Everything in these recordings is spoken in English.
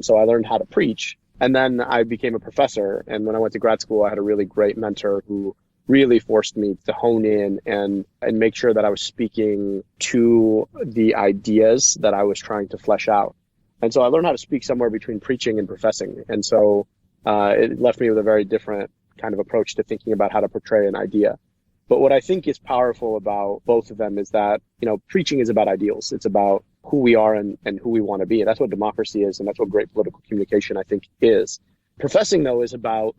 So I learned how to preach. And then I became a professor. And when I went to grad school, I had a really great mentor who really forced me to hone in and make sure that I was speaking to the ideas that I was trying to flesh out. And so I learned how to speak somewhere between preaching and professing. And so it left me with a very different kind of approach to thinking about how to portray an idea. But what I think is powerful about both of them is that, preaching is about ideals. It's about who we are and who we want to be. And that's what democracy is. And that's what great political communication, I think, is. Professing, though, is about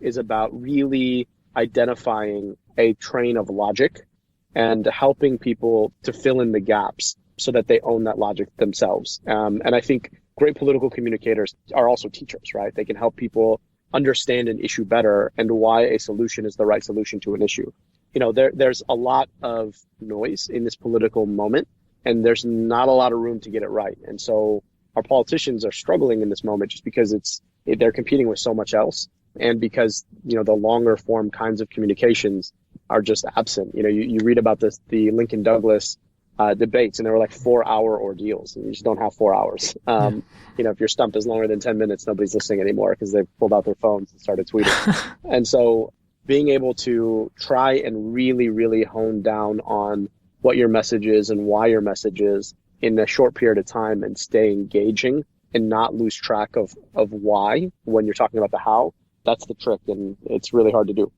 really identifying a train of logic and helping people to fill in the gaps so that they own that logic themselves. And I think great political communicators are also teachers, right? They can help people understand an issue better and why a solution is the right solution to an issue. There's a lot of noise in this political moment, and there's not a lot of room to get it right. And so our politicians are struggling in this moment just because they're competing with so much else. And because, the longer form kinds of communications are just absent. You read about the Lincoln Douglas debates, and they were like 4-hour ordeals, and you just don't have 4 hours. If your stump is longer than 10 minutes, nobody's listening anymore because they've pulled out their phones and started tweeting. And so being able to try and really, really hone down on what your message is and why your message is in a short period of time and stay engaging and not lose track of why when you're talking about the how, that's the trick, and it's really hard to do.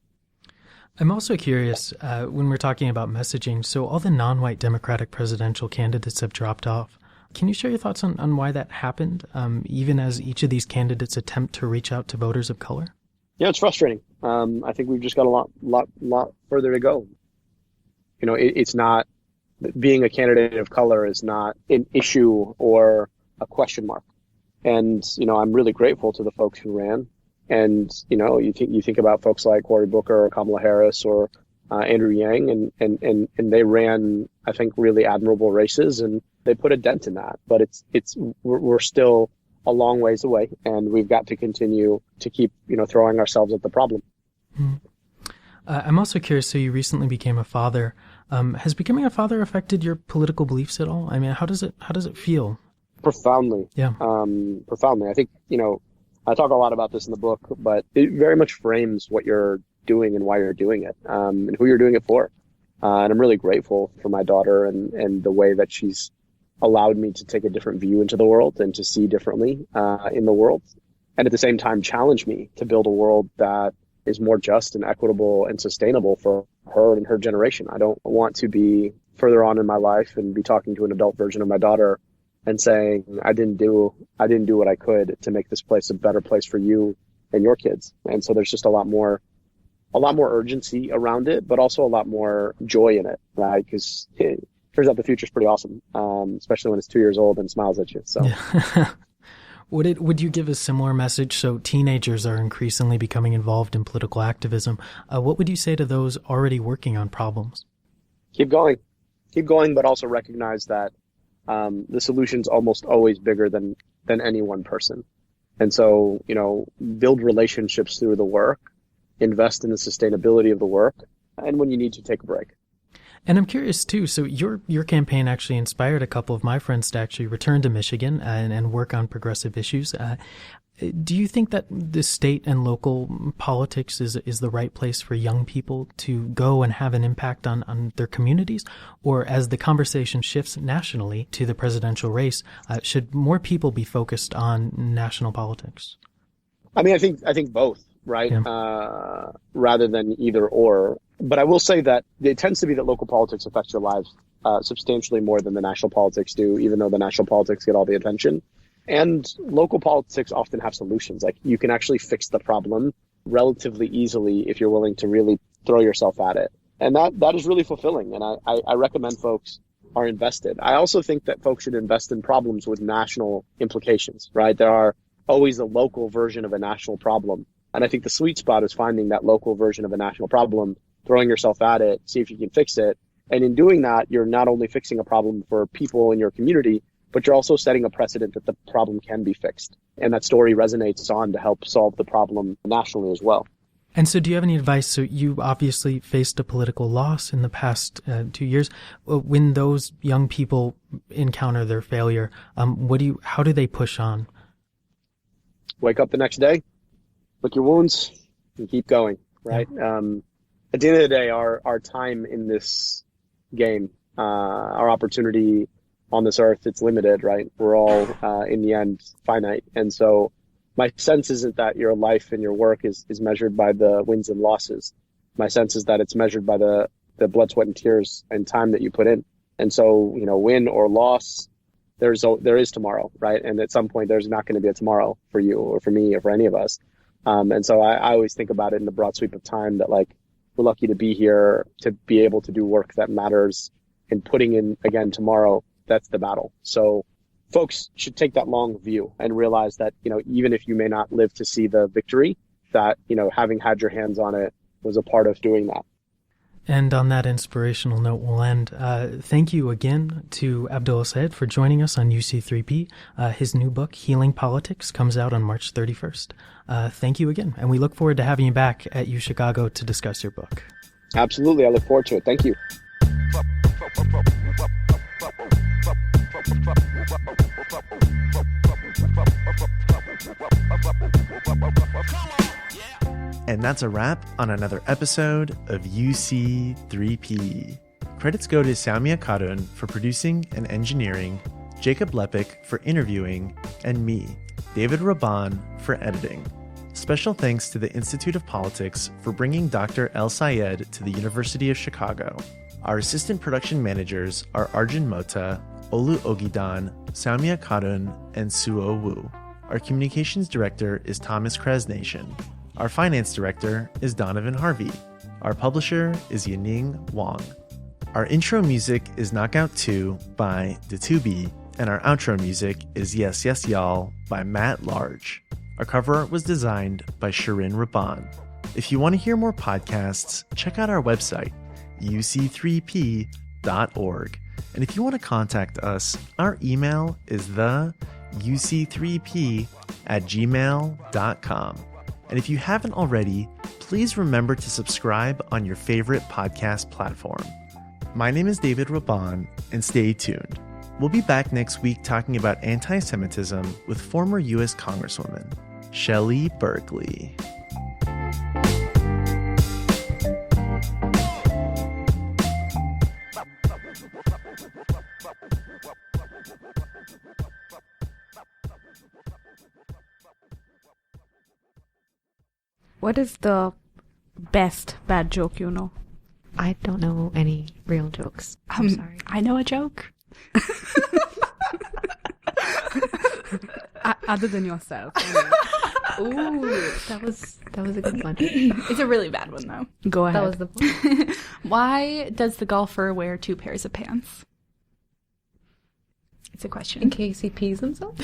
I'm also curious, when we're talking about messaging, so all the non-white Democratic presidential candidates have dropped off. Can you share your thoughts on why that happened, even as each of these candidates attempt to reach out to voters of color? Yeah, it's frustrating. I think we've just got a lot further to go. It's not, being a candidate of color is not an issue or a question mark. And, I'm really grateful to the folks who ran. And, you think about folks like Cory Booker or Kamala Harris or Andrew Yang, and they ran, I think, really admirable races, and they put a dent in that. But we're still a long ways away, and we've got to continue to keep, throwing ourselves at the problem. Mm-hmm. I'm also curious, so you recently became a father. Has becoming a father affected your political beliefs at all? I mean, how does it feel? Profoundly. Yeah. Profoundly. I think, I talk a lot about this in the book, but it very much frames what you're doing and why you're doing it, and who you're doing it for. And I'm really grateful for my daughter and the way that she's allowed me to take a different view into the world and to see differently in the world. And at the same time, challenge me to build a world that is more just and equitable and sustainable for her and her generation. I don't want to be further on in my life and be talking to an adult version of my daughter and saying, I didn't do what I could to make this place a better place for you and your kids. And so there's just a lot more urgency around it, but also a lot more joy in it, right? Because it turns out the future's pretty awesome, especially when it's 2 years old and smiles at you. So, yeah. Would you give a similar message? So teenagers are increasingly becoming involved in political activism. What would you say to those already working on problems? Keep going, but also recognize that the solution's almost always bigger than any one person. And so, build relationships through the work, invest in the sustainability of the work, and when you need to, take a break. And I'm curious too, so your campaign actually inspired a couple of my friends to actually return to Michigan and work on progressive issues. Do you think that the state and local politics is the right place for young people to go and have an impact on their communities? Or as the conversation shifts nationally to the presidential race, should more people be focused on national politics? I mean, I think both, right? Yeah. Rather than either or. But I will say that it tends to be that local politics affects your lives substantially more than the national politics do, even though the national politics get all the attention. And local politics often have solutions. Like, you can actually fix the problem relatively easily if you're willing to really throw yourself at it. And that is really fulfilling. And I recommend folks are invested. I also think that folks should invest in problems with national implications, right? There are always a local version of a national problem. And I think the sweet spot is finding that local version of a national problem, throwing yourself at it, see if you can fix it. And in doing that, you're not only fixing a problem for people in your community, but you're also setting a precedent that the problem can be fixed. And that story resonates on to help solve the problem nationally as well. And so do you have any advice? So you obviously faced a political loss in the past 2 years. When those young people encounter their failure, how do they push on? wake up the next day, lick your wounds, and keep going, right? At the end of the day, our time in this game, our opportunity on this earth, it's limited, right? We're all, in the end, finite. And so my sense isn't that your life and your work is measured by the wins and losses. My sense is that it's measured by the blood, sweat, and tears and time that you put in. And so, win or loss, there is tomorrow, right? And at some point, there's not going to be a tomorrow for you or for me or for any of us. And so I always think about it in the broad sweep of time that, like, we're lucky to be here, to be able to do work that matters, and putting in, again, tomorrow, that's the battle. So folks should take that long view and realize that, even if you may not live to see the victory, that, having had your hands on it was a part of doing that. And on that inspirational note, we'll end. Thank you again to Abdul El-Sayed for joining us on UC3P. His new book, Healing Politics, comes out on March 31st. Thank you again. And we look forward to having you back at UChicago to discuss your book. Absolutely. I look forward to it. Thank you. And that's a wrap on another episode of UC3P. Credits go to Sowmya Karun for producing and engineering, Jacob Leppek for interviewing, and me, David Raban, for editing. Special thanks to the Institute of Politics for bringing Dr. El-Sayed to the University of Chicago. Our assistant production managers are Arjun Mota, Olu Ogidan, Sowmya Karun, and Suo Wu. Our communications director is Thomas Kresnation. Our finance director is Donovan Harvey. Our publisher is Yaning Wang. Our intro music is Knockout 2 by Datubi, and our outro music is Yes Yes Y'all by Matt Large. Our cover art was designed by Shirin Raban. If you want to hear more podcasts, check out our website, uc3p.org. And if you want to contact us, our email is theuc3p@gmail.com. And if you haven't already, please remember to subscribe on your favorite podcast platform. My name is David Raban, and stay tuned. We'll be back next week talking about anti-Semitism with former U.S. Congresswoman Shelley Berkeley. What is the best bad joke you know? I don't know any real jokes. I'm sorry. I know a joke. Other than yourself. Ooh, that was a good one. It's a really bad one, though. Go ahead. That was the point. Why does the golfer wear 2 pairs of pants? It's a question. In case he pees himself?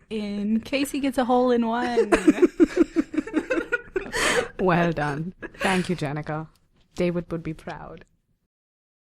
In case he gets a hole in one. Well done. Thank you, Jenica. David would be proud.